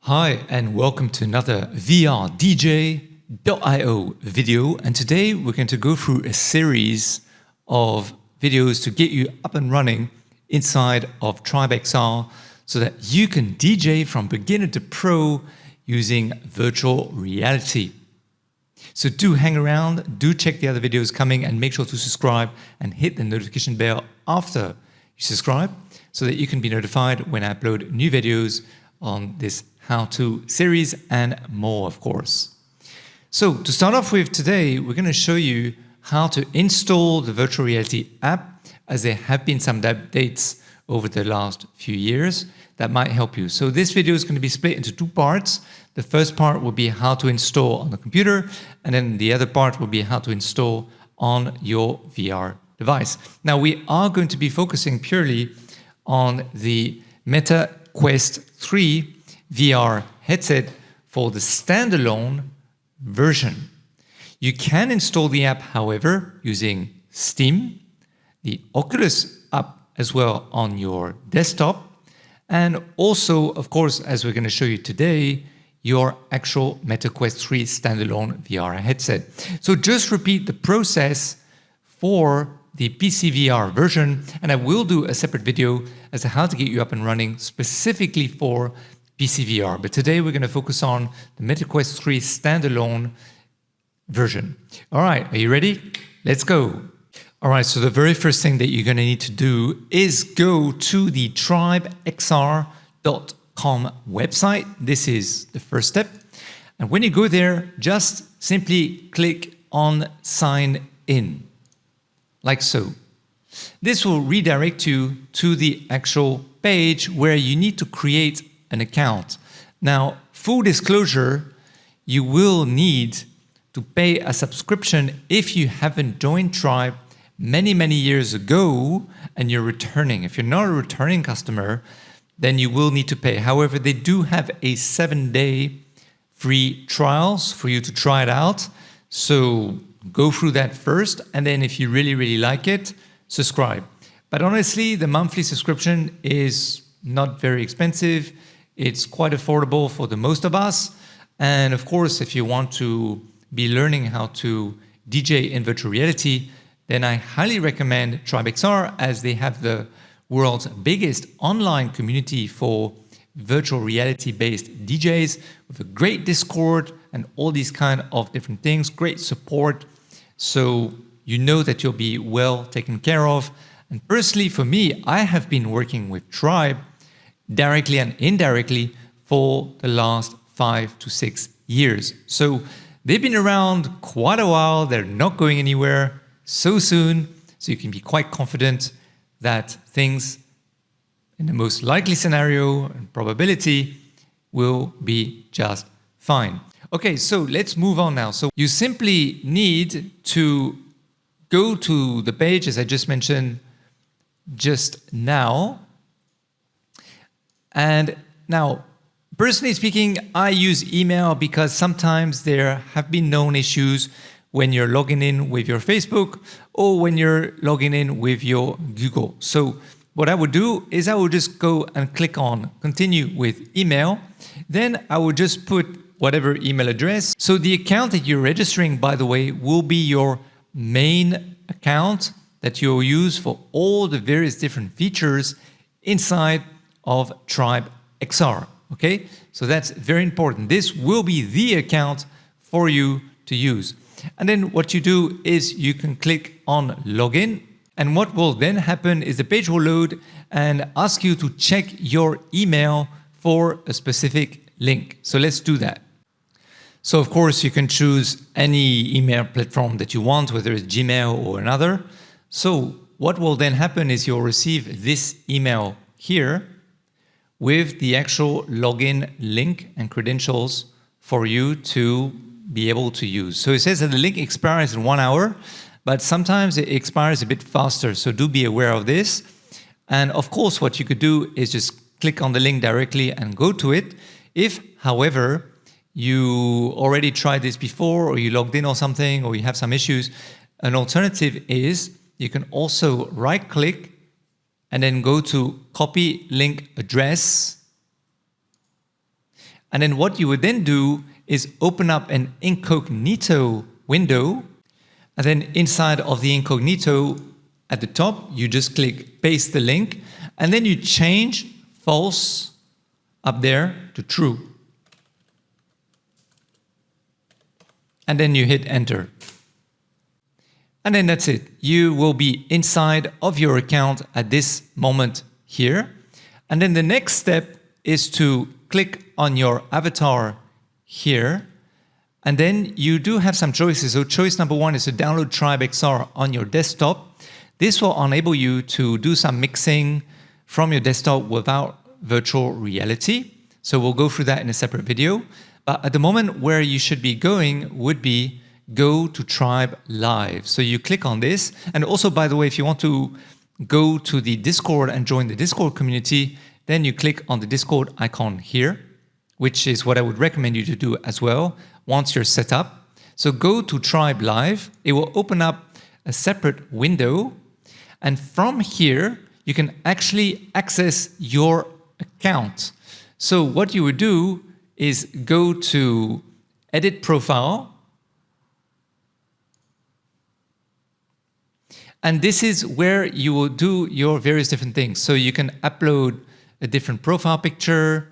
Hi and welcome to another VRDJ.io video, and today we're going to go through a series of videos to get you up and running inside of TribeXR so that you can DJ from beginner to pro using virtual reality. So do hang around, do check the other videos coming, and make sure to subscribe and hit the notification bell after you subscribe so that you can be notified when I upload new videos on this how-to series and more, of course. So to start off with today, we're going to show you how to install the virtual reality app, as there have been some updates over the last few years that might help you. So this video is going to be split into two parts. The first part will be how to install on the computer, and then the other part will be how to install on your VR device. Now we are going to be focusing purely on the Meta Quest 3 VR headset for the standalone version. You can install the app, however, using Steam, the Oculus app as well on your desktop, and also, of course, as we're going to show you today, your actual Meta Quest 3 standalone VR headset. So just repeat the process for the PC VR version, and I will do a separate video as to how to get you up and running specifically for PC VR. But today we're going to focus on the Meta Quest 3 standalone version. All right, are you ready? Let's go. All right, so the very first thing that you're going to need to do is go to the TribeXR.com website. This is the first step. And when you go there, just simply click on Sign In, like so. This will redirect you to the actual page where you need to create an account. Now, full disclosure, you will need to pay a subscription if you haven't joined Tribe many years ago and you're returning. If you're not a returning customer, then you will need to pay. However, they do have a 7-day free trials for you to try it out. So go through that first, and then if you really like it, subscribe. But honestly, the monthly subscription is not very expensive. It's quite affordable for the most of us. And of course, if you want to be learning how to DJ in virtual reality, then I highly recommend TribeXR, as they have the world's biggest online community for virtual reality-based DJs with a great Discord and all these kind of different things, great support. So you know that you'll be well taken care of. And personally, for me, I have been working with Tribe directly and indirectly for the last 5 to 6 years. So they've been around quite a while. They're not going anywhere so soon. So you can be quite confident that things in the most likely scenario and probability will be just fine. Okay, so let's move on now. So you simply need to go to the page, as I just mentioned just now. And now, personally speaking, I use email because sometimes there have been known issues when you're logging in with your Facebook or when you're logging in with your Google. So what I would do is I would just go and click on continue with email. Then I would just put whatever email address. So the account that you're registering, by the way, will be your main account that you'll use for all the various different features inside of TribeXR, okay? So that's very important. This will be the account for you to use. And then what you do is you can click on login, and what will then happen is the page will load and ask you to check your email for a specific link. So let's do that. So of course you can choose any email platform that you want, whether it's Gmail or another. So what will then happen is you'll receive this email here with the actual login link and credentials for you to be able to use. So it says that the link expires in 1 hour, but sometimes it expires a bit faster. So do be aware of this. And of course, what you could do is just click on the link directly and go to it. If, however, you already tried this before, or you logged in or something, or you have some issues, an alternative is you can also right-click and then go to copy link address, And then what you would then do is open up an incognito window. And then inside of the incognito at the top, you just click paste the link. And then you change false up there to true. And then you hit enter. And then that's it. You will be inside of your account at this moment here. And then the next step is to click on your avatar here. And then you do have some choices. So choice number one is to download TribeXR on your desktop. This will enable you to do some mixing from your desktop without virtual reality. So we'll go through that in a separate video. But at the moment, where you should be going would be go to Tribe Live. So you click on this. And also, by the way, if you want to go to the Discord and join the Discord community, then you click on the Discord icon here, which is what I would recommend you to do as well once you're set up. So go to Tribe Live. It will open up a separate window. And from here, you can actually access your account. So what you would do is go to Edit Profile. And this is where you will do your various different things. So you can upload a different profile picture.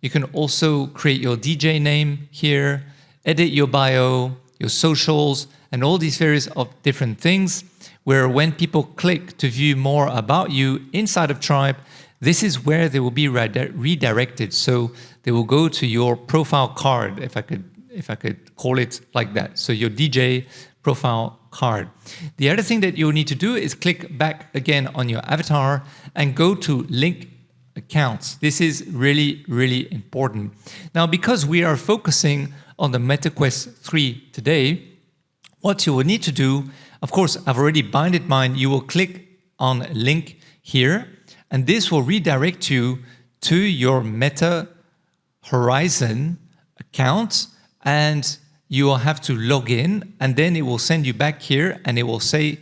You can also create your DJ name here, edit your bio, your socials, and all these various of different things where when people click to view more about you inside of Tribe, this is where they will be redirected. So they will go to your profile card, if I could call it like that. So your DJ profile card. The other thing that you'll need to do is click back again on your avatar and go to link accounts. This is really, really important. Now, because we are focusing on the MetaQuest 3 today, what you will need to do, of course, I've already binded mine. You will click on link here, and this will redirect you to your Meta Horizon account, and you will have to log in, and then it will send you back here, and it will say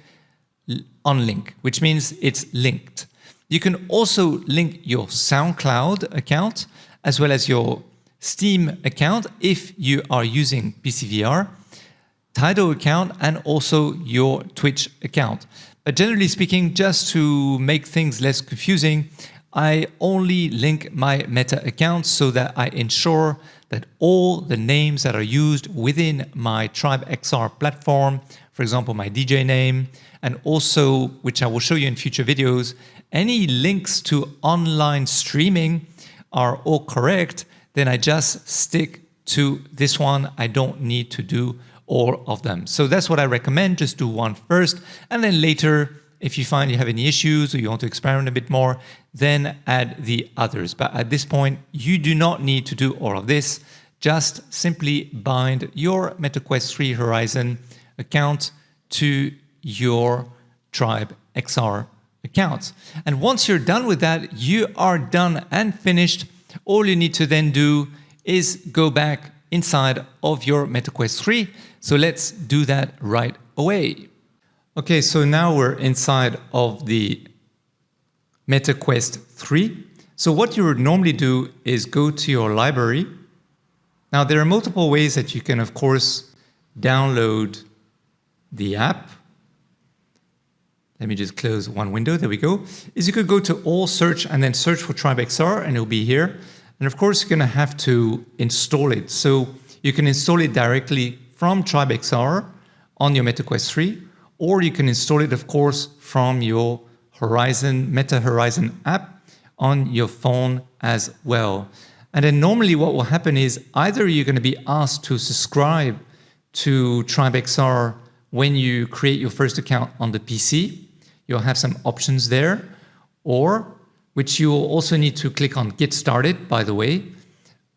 on link, which means it's linked. You can also link your SoundCloud account as well as your Steam account if you are using PCVR, Tidal account, and also your Twitch account. But generally speaking, just to make things less confusing, I only link my Meta account so that I ensure that all the names that are used within my TribeXR platform, for example, my DJ name, and also, which I will show you in future videos, any links to online streaming are all correct, then I just stick to this one. I don't need to do all of them. So that's what I recommend. Just do one first, and then later, if you find you have any issues or you want to experiment a bit more, then add the others. But at this point, you do not need to do all of this. Just simply bind your MetaQuest 3 Horizon account to your TribeXR account. And once you're done with that, you are done and finished. All you need to then do is go back inside of your MetaQuest 3. So let's do that right away. Okay, so now we're inside of the MetaQuest 3. So what you would normally do is go to your library. Now there are multiple ways that you can, of course, download the app. Let me just close one window. There we go. Is you could go to all search and then search for TribeXR, and it'll be here. And of course, you're going to have to install it. So you can install it directly from TribeXR on your MetaQuest 3, or you can install it, of course, from your Meta Horizon app on your phone as well. And then normally what will happen is either you're going to be asked to subscribe to TribeXR when you create your first account on the PC. You'll have some options there, or which you will also need to click on Get Started, by the way,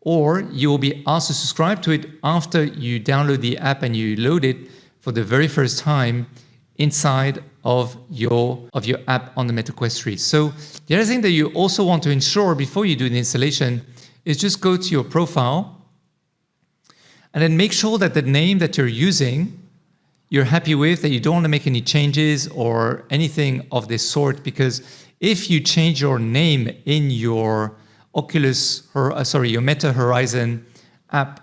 or you will be asked to subscribe to it after you download the app and you load it for the very first time inside of your app on the MetaQuest 3. So the other thing that you also want to ensure before you do the installation is just go to your profile and then make sure that the name that you're using you're happy with, that you don't want to make any changes or anything of this sort, because if you change your name in your your Meta Horizon app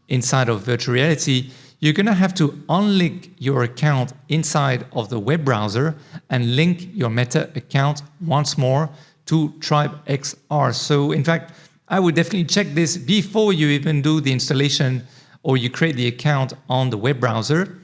inside of virtual reality, you're going to have to unlink your account inside of the web browser and link your Meta account once more to TribeXR. So in fact, I would definitely check this before you even do the installation or you create the account on the web browser,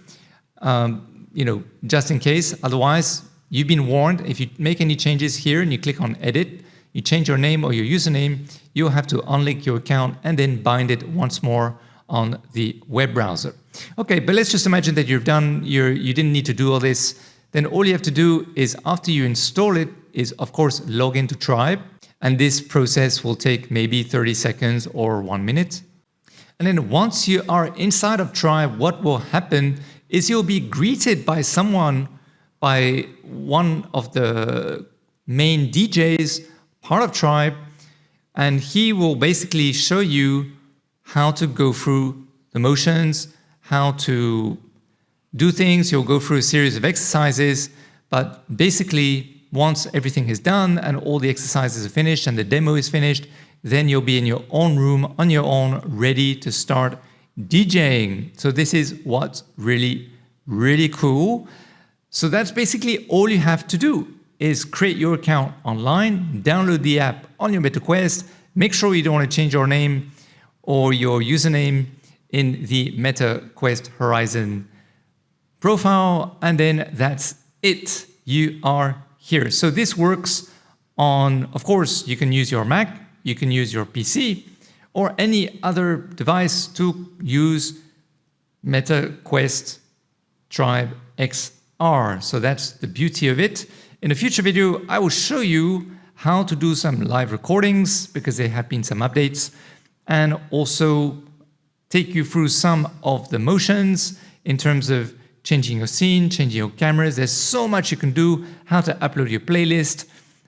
just in case. Otherwise, you've been warned. If you make any changes here and you click on edit, you change your name or your username, you'll have to unlink your account and then bind it once more on the web browser. Okay, but let's just imagine that you didn't need to do all this. Then all you have to do is, after you install it, is of course log into Tribe. And this process will take maybe 30 seconds or 1 minute. And then once you are inside of Tribe, what will happen is you'll be greeted by one of the main DJs, part of Tribe, and he will basically show you how to go through the motions, how to do things. You'll go through a series of exercises, but basically once everything is done and all the exercises are finished and the demo is finished, then you'll be in your own room on your own, ready to start DJing. So this is what's really, really cool. So that's basically all you have to do, is create your account online, download the app on your MetaQuest, make sure you don't want to change your name or your username in the MetaQuest Horizon profile, and then that's it. You are here. So this works on, of course, you can use your Mac, you can use your PC, or any other device to use MetaQuest TribeXR. So that's the beauty of it. In a future video, I will show you how to do some live recordings, because there have been some updates, and also take you through some of the motions in terms of changing your scene, changing your cameras. There's so much you can do, how to upload your playlist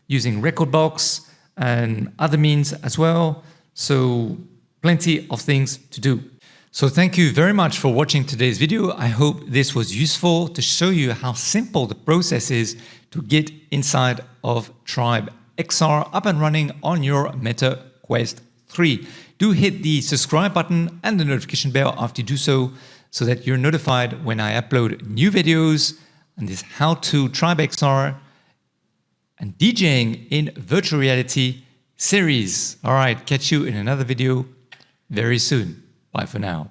using Rekordbox and other means as well. So plenty of things to do. So thank you very much for watching today's video. I hope this was useful to show you how simple the process is to get inside of TribeXR up and running on your MetaQuest 3. Do hit the subscribe button and the notification bell after you do so that you're notified when I upload new videos on this how to TribeXR and DJing in virtual reality series. All right, catch you in another video very soon. Bye for now.